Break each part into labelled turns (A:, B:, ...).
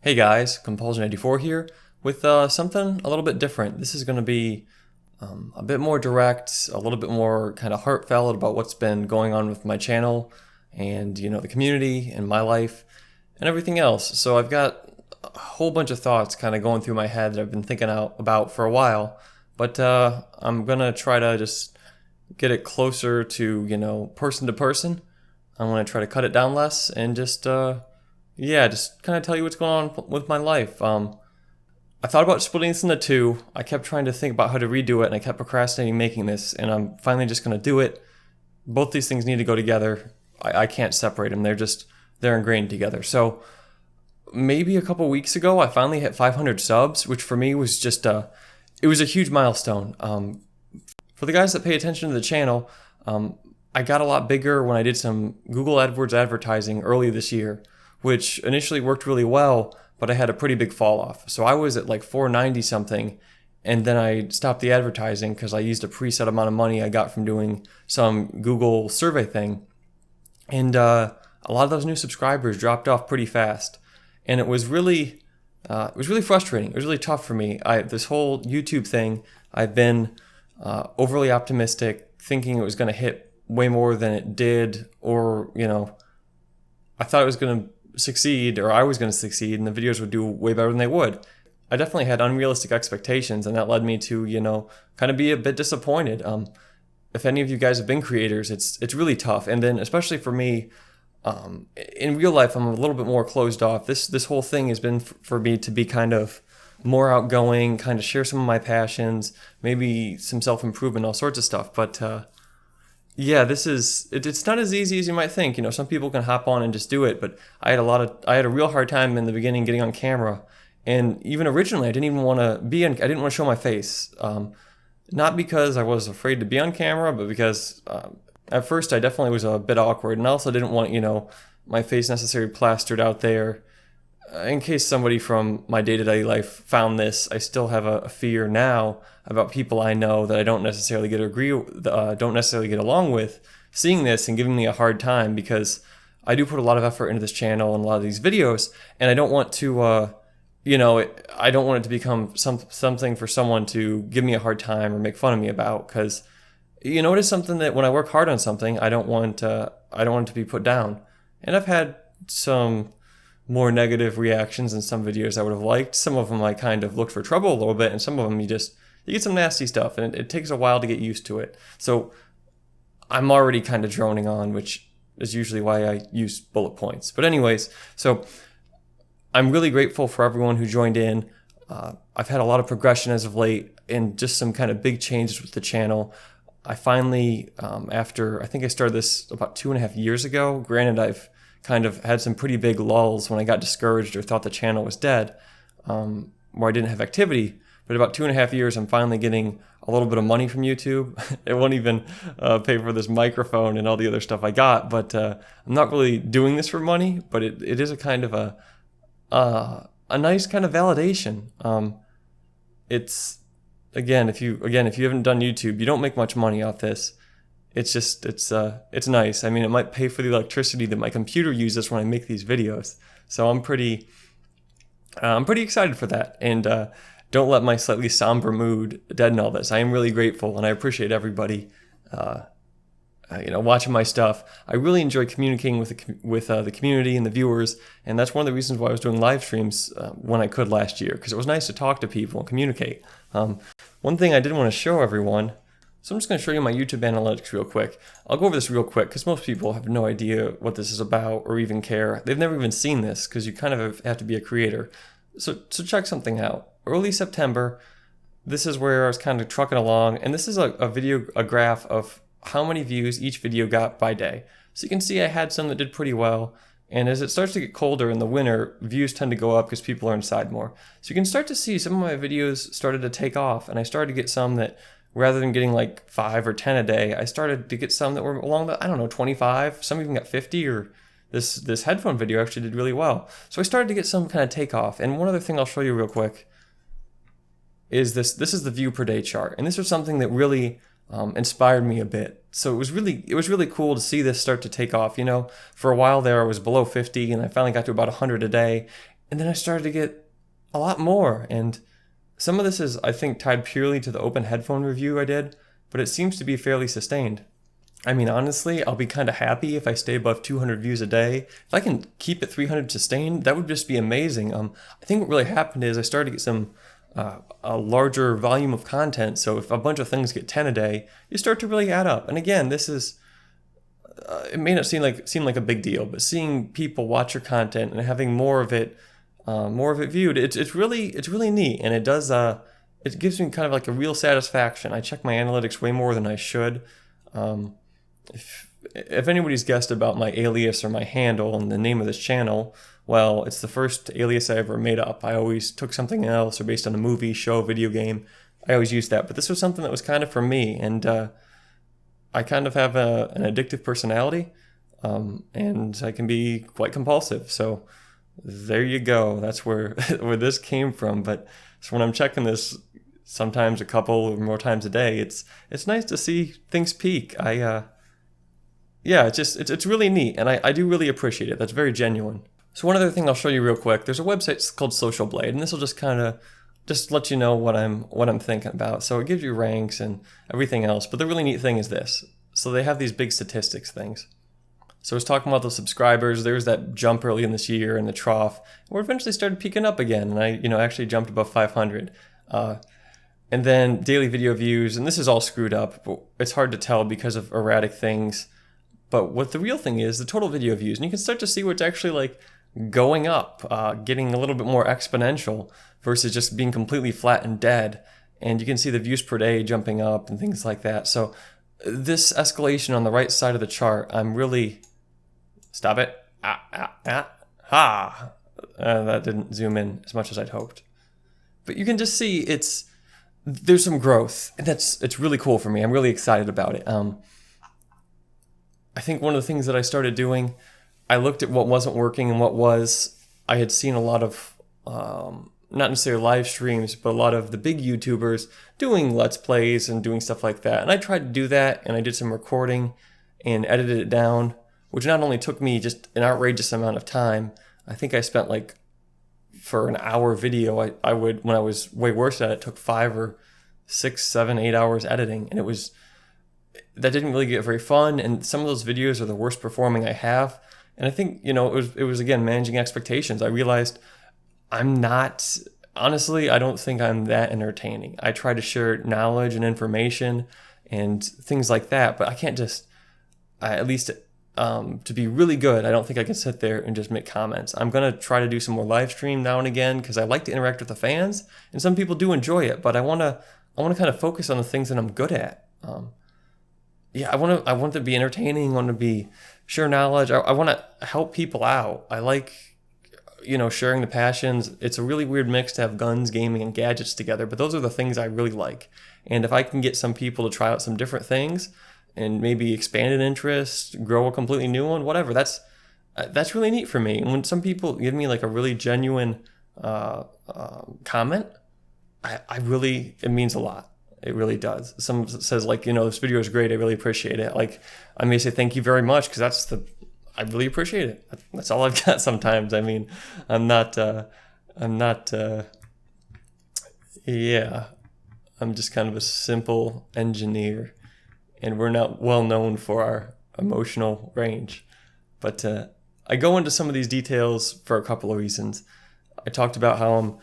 A: Hey guys, Compulsion84 here with something a little bit different. This is going to be a bit more direct, a little bit more kind of heartfelt about what's been going on with my channel and, the community and my life and everything else. So I've got a whole bunch of thoughts kind of going through my head that I've been thinking out about for a while, but I'm going to try to just get it closer to, person to person. I want to try to cut it down less and just kind of tell you what's going on with my life. I thought about splitting this into two. I kept trying to think about how to redo it, and I kept procrastinating making this, and I'm finally just going to do it. Both these things need to go together. I can't separate them. They're ingrained together. So maybe a couple weeks ago, I finally hit 500 subs, which for me was it was a huge milestone. For the guys that pay attention to the channel, I got a lot bigger when I did some Google AdWords advertising early this year, which initially worked really well, but I had a pretty big fall off. So I was at like 490 something, and then I stopped the advertising because I used a preset amount of money I got from doing some Google survey thing. And a lot of those new subscribers dropped off pretty fast. And it was really frustrating. It was really tough for me. This whole YouTube thing, I've been overly optimistic, thinking it was going to hit way more than it did, or, I thought it was going to succeed, or I was going to succeed, and the videos would do way better than they would. I definitely had unrealistic expectations, and that led me to, kind of be a bit disappointed. If any of you guys have been creators, it's really tough. And then especially for me, in real life, I'm a little bit more closed off. This whole thing has been for me to be kind of more outgoing, kind of share some of my passions, maybe some self-improvement, all sorts of stuff. But yeah, it's not as easy as you might think. Some people can hop on and just do it, but I had a real hard time in the beginning getting on camera. And even originally, I didn't want to show my face. Not because I was afraid to be on camera, but because at first I definitely was a bit awkward, and I also didn't want, my face necessarily plastered out there. In case somebody from my day-to-day life found this, I still have a fear now about people I know that I don't necessarily get along with, seeing this and giving me a hard time, because I do put a lot of effort into this channel and a lot of these videos, and I don't want to, I don't want it to become something for someone to give me a hard time or make fun of me about, because, it is something that when I work hard on something, I don't want it to be put down. And I've had some more negative reactions in some videos I would have liked. Some of them I kind of looked for trouble a little bit, and some of them you get some nasty stuff, and it takes a while to get used to it. So I'm already kind of droning on, which is usually why I use bullet points. But anyways, so I'm really grateful for everyone who joined in. I've had a lot of progression as of late, and just some kind of big changes with the channel. I finally, after I think I started this about 2.5 years ago, granted I've kind of had some pretty big lulls when I got discouraged or thought the channel was dead, where I didn't have activity. But about 2.5 years, I'm finally getting a little bit of money from YouTube. It won't even pay for this microphone and all the other stuff I got. But I'm not really doing this for money, but it is a kind of a nice kind of validation. It's if you haven't done YouTube, you don't make much money off this. It's nice. I mean, it might pay for the electricity that my computer uses when I make these videos. So I'm pretty excited for that. And don't let my slightly somber mood deaden all this. I am really grateful, and I appreciate everybody, watching my stuff. I really enjoy communicating with the community and the viewers, and that's one of the reasons why I was doing live streams when I could last year, because it was nice to talk to people and communicate. One thing I did want to show everyone. So I'm just going to show you my YouTube analytics real quick. I'll go over this real quick because most people have no idea what this is about or even care. They've never even seen this because you kind of have to be a creator. So check something out. Early September, this is where I was kind of trucking along, and this is a graph of how many views each video got by day. So you can see I had some that did pretty well, and as it starts to get colder in the winter, views tend to go up because people are inside more. So you can start to see some of my videos started to take off, and I started to get some that, rather than getting like 5 or 10 a day, I started to get some that were along the, 25. Some even got 50, or this headphone video actually did really well. So I started to get some kind of takeoff. And one other thing I'll show you real quick is this. This is the view per day chart. And this was something that really inspired me a bit. So it was really cool to see this start to take off. For a while there I was below 50, and I finally got to about 100 a day. And then I started to get a lot more. And some of this is, I think, tied purely to the open headphone review I did, but it seems to be fairly sustained. I mean, honestly, I'll be kind of happy if I stay above 200 views a day. If I can keep it 300 sustained, that would just be amazing. I think what really happened is I started to get some a larger volume of content. So if a bunch of things get 10 a day, you start to really add up. And again, this is it may not seem like a big deal, but seeing people watch your content and having more of it viewed, it's really neat, and it gives me kind of like a real satisfaction. I check my analytics way more than I should. If anybody's guessed about my alias or my handle and the name of this channel, well, it's the first alias I ever made up. I always took something else or based on a movie, show, video game. I always used that, but this was something that was kind of for me, and I kind of have an addictive personality, and I can be quite compulsive. So there you go. That's where where this came from. But so when I'm checking this, sometimes a couple or more times a day, it's nice to see things peak. Yeah, it's really neat, and I do really appreciate it. That's very genuine. So one other thing I'll show you real quick. There's a website called Social Blade, and this will just kind of let you know what I'm thinking about. So it gives you ranks and everything else. But the really neat thing is this. So they have these big statistics things. So I was talking about the subscribers. There was that jump early in this year in the trough. Where eventually started peaking up again, and I actually jumped above 500. And then daily video views, and this is all screwed up, but it's hard to tell because of erratic things. But what the real thing is, the total video views, and you can start to see what's actually like going up, getting a little bit more exponential versus just being completely flat and dead. And you can see the views per day jumping up and things like that. So this escalation on the right side of the chart, I'm really, stop it, that didn't zoom in as much as I'd hoped. But you can just see there's some growth, and it's really cool for me. I'm really excited about it. I think one of the things that I started doing, I looked at what wasn't working and what was. I had seen a lot of, not necessarily live streams, but a lot of the big YouTubers doing Let's Plays and doing stuff like that. And I tried to do that, and I did some recording and edited it down, which not only took me just an outrageous amount of time. I think I spent for an hour video, I would, when I was way worse at it, took 5 or 6, 7, 8 hours editing. And that didn't really get very fun. And some of those videos are the worst performing I have. And I think, it was again, managing expectations. I realized honestly, I don't think I'm that entertaining. I try to share knowledge and information and things like that, but I can't just, at least to be really good, I don't think I can sit there and just make comments. I'm going to try to do some more live stream now and again because I like to interact with the fans, and some people do enjoy it, but I want to kind of focus on the things that I'm good at. I want to be entertaining, I want to share knowledge. I want to help people out. I like, sharing the passions. It's a really weird mix to have guns, gaming, and gadgets together, but those are the things I really like. And if I can get some people to try out some different things and maybe expand an interest, grow a completely new one, whatever, that's really neat for me. And when some people give me like a really genuine comment, it means a lot. It really does. Someone says this video is great. I really appreciate it. Like, I may say thank you very much because I really appreciate it. That's all I've got sometimes. I mean, I'm just kind of a simple engineer, and we're not well known for our emotional range. But I go into some of these details for a couple of reasons. I talked about how I'm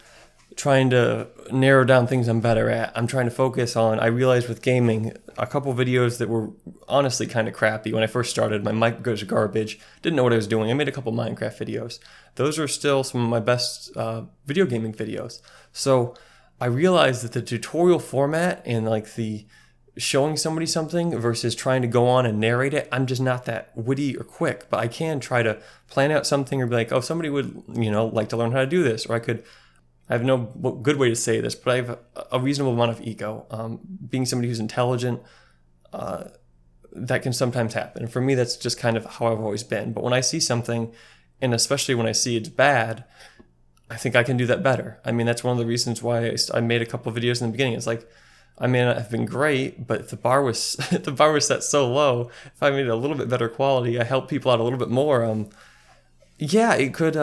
A: trying to narrow down things I'm better at. I'm trying to focus on, I realized with gaming, a couple videos that were honestly kind of crappy. When I first started, my mic goes garbage, didn't know what I was doing. I made a couple Minecraft videos. Those are still some of my best video gaming videos. So I realized that the tutorial format and the showing somebody something versus trying to go on and narrate it, I'm just not that witty or quick, but I can try to plan out something or be like, oh, somebody would, like to learn how to do this, or I have no good way to say this, but I have a reasonable amount of ego. Being somebody who's intelligent, that can sometimes happen. And for me, that's just kind of how I've always been. But when I see something, and especially when I see it's bad, I think I can do that better. I mean, that's one of the reasons why I made a couple of videos in the beginning. It's like, I mean, I've been great, but the bar was set so low. If I made it a little bit better quality, I helped people out a little bit more. It could.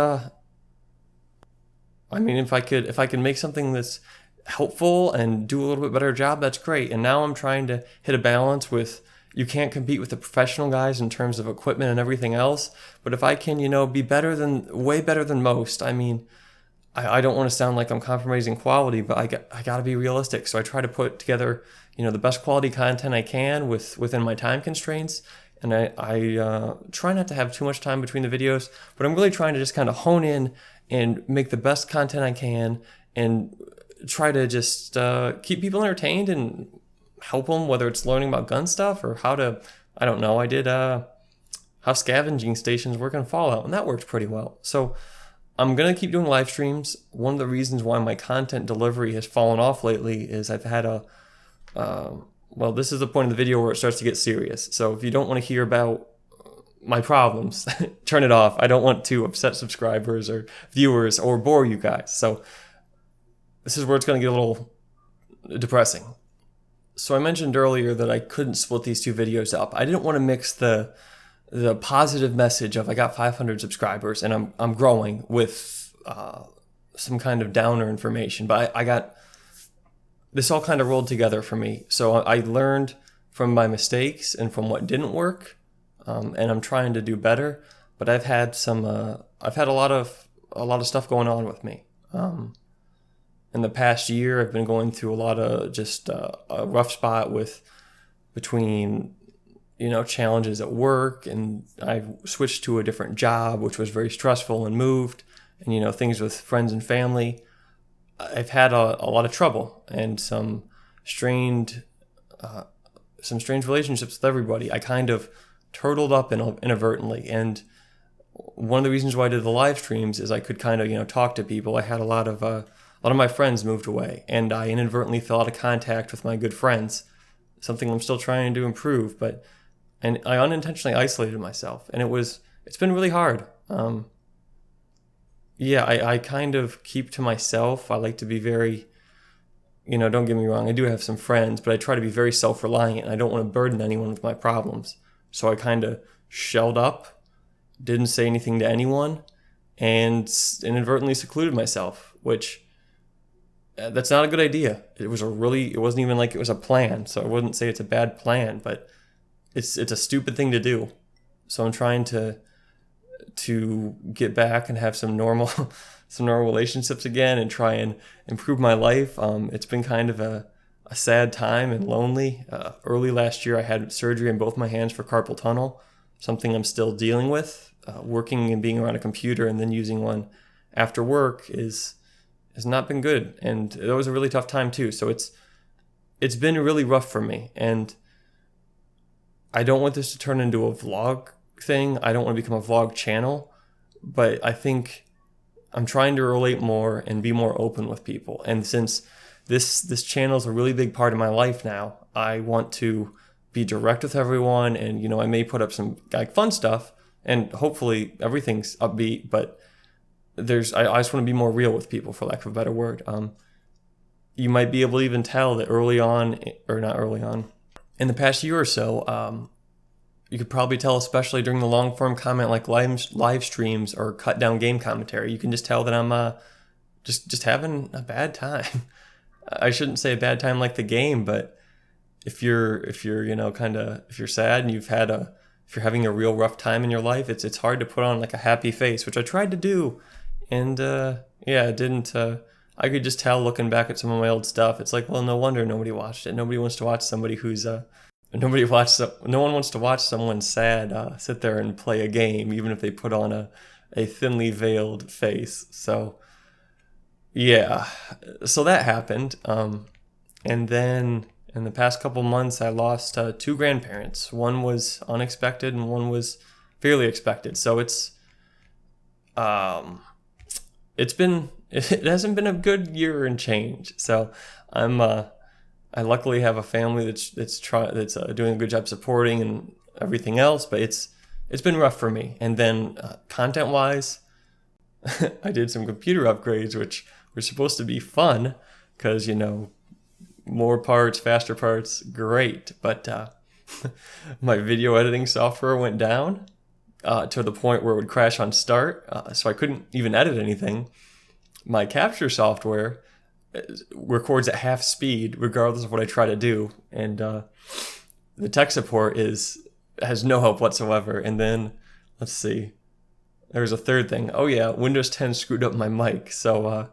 A: I mean, if I could make something that's helpful and do a little bit better job, that's great. And now I'm trying to hit a balance with, you can't compete with the professional guys in terms of equipment and everything else. But if I can, be way better than most, I mean, I don't want to sound like I'm compromising quality, but I got to be realistic. So I try to put together, the best quality content I can within my time constraints. And I try not to have too much time between the videos, but I'm really trying to just kind of hone in and make the best content I can and try to just keep people entertained and help them, whether it's learning about gun stuff or how to, I don't know, I did how scavenging stations work in Fallout, and that worked pretty well. So I'm going to keep doing live streams. One of the reasons why my content delivery has fallen off lately is I've had well, this is the point of the video where it starts to get serious. So if you don't want to hear about my problems, turn it off. I don't want to upset subscribers or viewers or bore you guys. So this is where it's going to get a little depressing. So I mentioned earlier that I couldn't split these two videos up. I didn't want to mix the positive message of I got 500 subscribers and I'm growing with some kind of downer information. But I got this all kind of rolled together for me. So I learned from my mistakes and from what didn't work, and I'm trying to do better. But I've had a lot of stuff going on with me. In the past year, I've been going through a lot of just a rough spot between challenges at work, and I switched to a different job, which was very stressful, and moved, and things with friends and family. I've had a lot of trouble and some strained relationships with everybody. I kind of turtled up inadvertently, and one of the reasons why I did the live streams is I could kind of talk to people. I had a lot of my friends moved away, and I inadvertently fell out of contact with my good friends. Something I'm still trying to improve, and I unintentionally isolated myself, and it's been really hard. I kind of keep to myself. I like to be very, don't get me wrong, I do have some friends, but I try to be very self-reliant. I don't want to burden anyone with my problems. So I kind of shelled up, didn't say anything to anyone, and inadvertently secluded myself, which that's not a good idea. It wasn't even like it was a plan, so I wouldn't say it's a bad plan, but it's a stupid thing to do. So I'm trying to get back and have some normal relationships again and try and improve my life. It's been kind of a sad time and lonely. Early last year, I had surgery in both my hands for carpal tunnel, something I'm still dealing with. Working and being around a computer and then using one after work has not been good, and it was a really tough time too. So it's been really rough for me, and I don't want this to turn into a vlog thing. I don't want to become a vlog channel, but I think I'm trying to relate more and be more open with people. And since this channel is a really big part of my life now, I want to be direct with everyone, and I may put up some fun stuff, and hopefully everything's upbeat, but I just want to be more real with people, for lack of a better word. You might be able to even tell that in the past year or so, you could probably tell, especially during the long form comment like live streams or cut down game commentary, you can just tell that I'm just having a bad time. I shouldn't say a bad time like the game, but if you're sad and if you're having a real rough time in your life, it's hard to put on like a happy face, which I tried to do, and it didn't. I could just tell looking back at some of my old stuff. It's like, well, no wonder nobody watched it. Nobody wants to watch somebody who's no one wants to watch someone sad sit there and play a game, even if they put on a thinly veiled face. So so that happened, and then in the past couple months I lost two grandparents. One was unexpected and one was fairly expected. So it hasn't been a good year and change. So I luckily have a family that's doing a good job supporting and everything else, but it's been rough for me. And then content wise, I did some computer upgrades, which were supposed to be fun because more parts, faster parts, great. But my video editing software went down to the point where it would crash on start, so I couldn't even edit anything. my capture software records at half speed regardless of what I try to do, and the tech support has no help whatsoever. And then let's see, there's a third thing. Oh yeah, Windows 10 screwed up my mic, so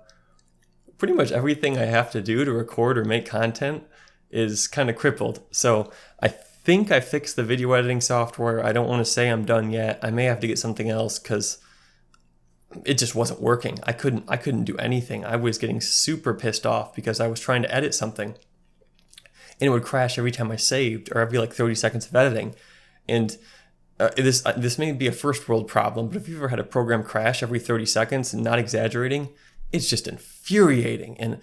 A: pretty much everything I have to do to record or make content is kind of crippled. So I think I fixed the video editing software. I don't want to say I'm done yet. I may have to get something else because it just wasn't working. I couldn't do anything. I was getting super pissed off because I was trying to edit something and it would crash every time I saved, or every like 30 seconds of editing. And this may be a first world problem, but if you've ever had a program crash every 30 seconds, and not exaggerating, it's just infuriating. And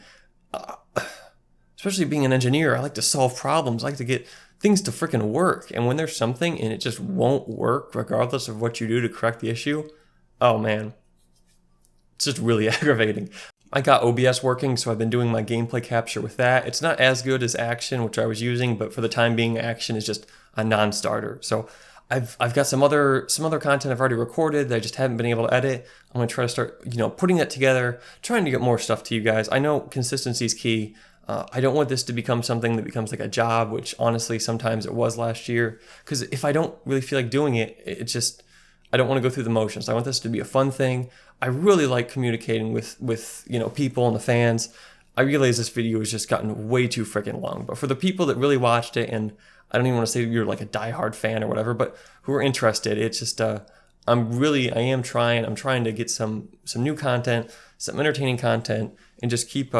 A: especially being an engineer, I like to solve problems. I like to get things to freaking work. And when there's something and it just won't work, regardless of what you do to correct the issue, oh man, it's just really aggravating. I got OBS working, so I've been doing my gameplay capture with that. It's not as good as Action, which I was using, but for the time being, Action is just a non-starter. So I've got some other content I've already recorded that I just haven't been able to edit. I'm gonna try to start, putting that together, trying to get more stuff to you guys. I know consistency is key. I don't want this to become something that becomes like a job, which honestly sometimes it was last year. Because if I don't really feel like doing it, I don't want to go through the motions. I want this to be a fun thing. I really like communicating with people and the fans. I realize this video has just gotten way too freaking long, but for the people that really watched it, and I don't even want to say you're like a diehard fan or whatever, but who are interested, it's just I'm trying to get some new content, some entertaining content, and just keep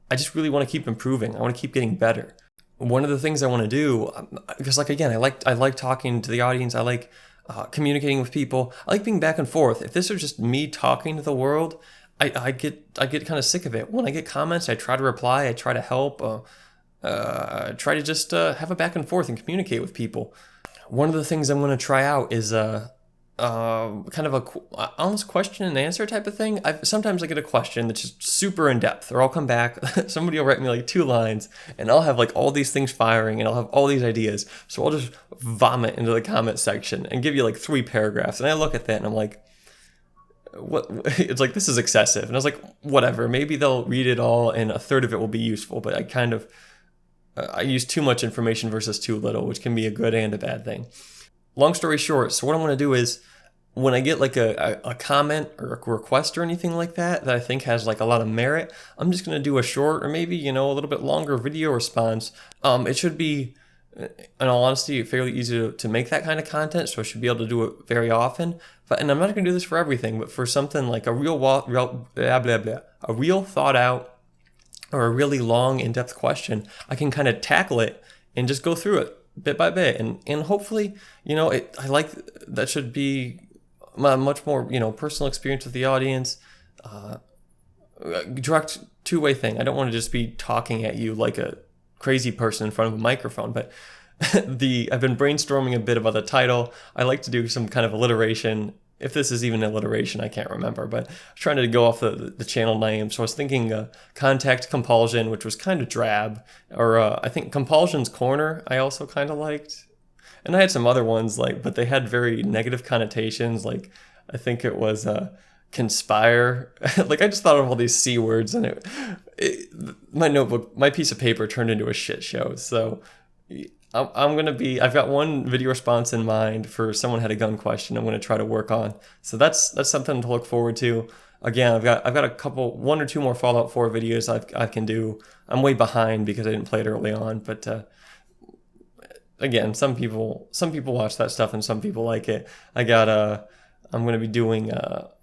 A: I just really want to keep improving. I want to keep getting better. One of the things I want to do, because like again, I like talking to the audience. I like communicating with people. I like being back and forth. If this was just me talking to the world, I get kind of sick of it. When I get comments, I try to reply. I try to help. Try to just have a back and forth and communicate with people. One of the things I'm going to try out is kind of a almost question and answer type of thing. Sometimes I get a question that's just super in depth, or I'll come back, somebody will write me like 2 lines, and I'll have like all these things firing, and I'll have all these ideas. So I'll just vomit into the comment section and give you like 3 paragraphs, and I look at that and I'm like, what? It's like, this is excessive. And I was like, whatever, maybe they'll read it all and a third of it will be useful, but I use too much information versus too little, which can be a good and a bad thing. Long story short, so what I'm going to do is, when I get like a comment or a request or anything like that I think has like a lot of merit, I'm just going to do a short or maybe, a little bit longer video response. It should be, in all honesty, fairly easy to make that kind of content, so I should be able to do it very often. And I'm not going to do this for everything, but for something like a real thought out or a really long, in-depth question, I can kind of tackle it and just go through it bit by bit, and hopefully, I like that should be a much more, personal experience with the audience, direct two-way thing. I don't want to just be talking at you like a crazy person in front of a microphone, but I've been brainstorming a bit about the title. I like to do some kind of alliteration. If this is even alliteration, I can't remember, but I was trying to go off the channel name. So I was thinking Contact Compulsion, which was kind of drab, or I think Compulsion's Corner I also kind of liked. And I had some other ones, but they had very negative connotations. Like, I think it was conspire. I just thought of all these C words, and my piece of paper turned into a shit show. So I've got one video response in mind for someone had a gun question I'm going to try to work on. So that's something to look forward to. Again, I've got 1 or 2 more Fallout 4 videos I can do. I'm way behind because I didn't play it early on, but again, some people watch that stuff and some people like it. I'm going to be doing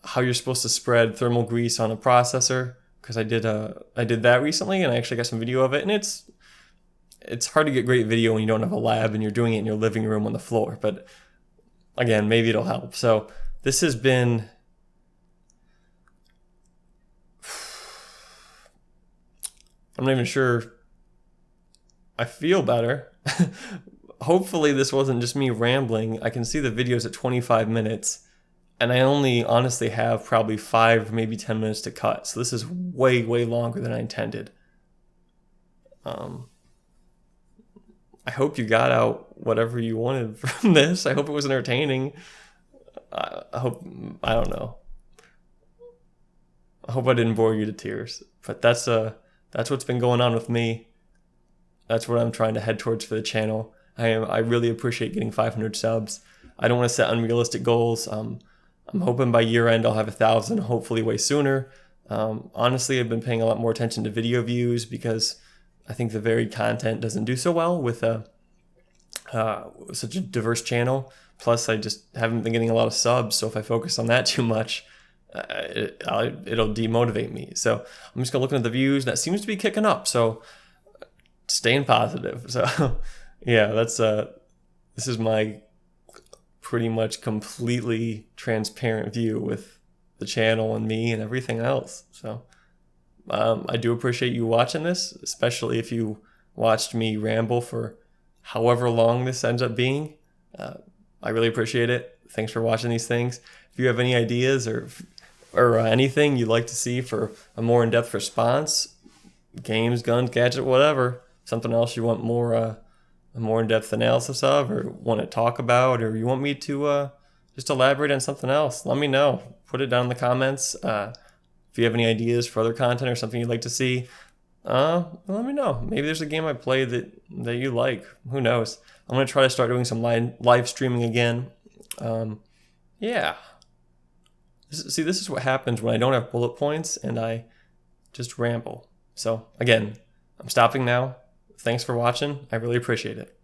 A: how you're supposed to spread thermal grease on a processor, because I did that recently, and I actually got some video of it, and it's hard to get great video when you don't have a lab and you're doing it in your living room on the floor. But again, maybe it'll help. So this has been, I'm not even sure I feel better. Hopefully this wasn't just me rambling. I can see the video's at 25 minutes and I only honestly have probably 5, maybe 10 minutes to cut. So this is way, way longer than I intended. I hope you got out whatever you wanted from this. I hope it was entertaining. I don't know. I hope I didn't bore you to tears. But that's what's been going on with me. That's what I'm trying to head towards for the channel. I really appreciate getting 500 subs. I don't want to set unrealistic goals. I'm hoping by year end I'll have 1,000, hopefully way sooner. Honestly, I've been paying a lot more attention to video views because I think the varied content doesn't do so well with such a diverse channel. Plus, I just haven't been getting a lot of subs, so if I focus on that too much, it'll demotivate me. So I'm just gonna look at the views. That seems to be kicking up. So staying positive. So yeah, this is my pretty much completely transparent view with the channel and me and everything else. So I do appreciate you watching this, especially if you watched me ramble for however long this ends up being. I really appreciate it. Thanks for watching these things. If you have any ideas or anything you'd like to see for a more in-depth response, games, guns, gadget, whatever, something else you want more a more in-depth analysis of, or want to talk about, or you want me to just elaborate on something else, let me know. Put it down in the comments. If you have any ideas for other content or something you'd like to see, let me know. Maybe there's a game I play that you like. Who knows? I'm going to try to start doing some live streaming again. Yeah. See, this is what happens when I don't have bullet points and I just ramble. So, again, I'm stopping now. Thanks for watching. I really appreciate it.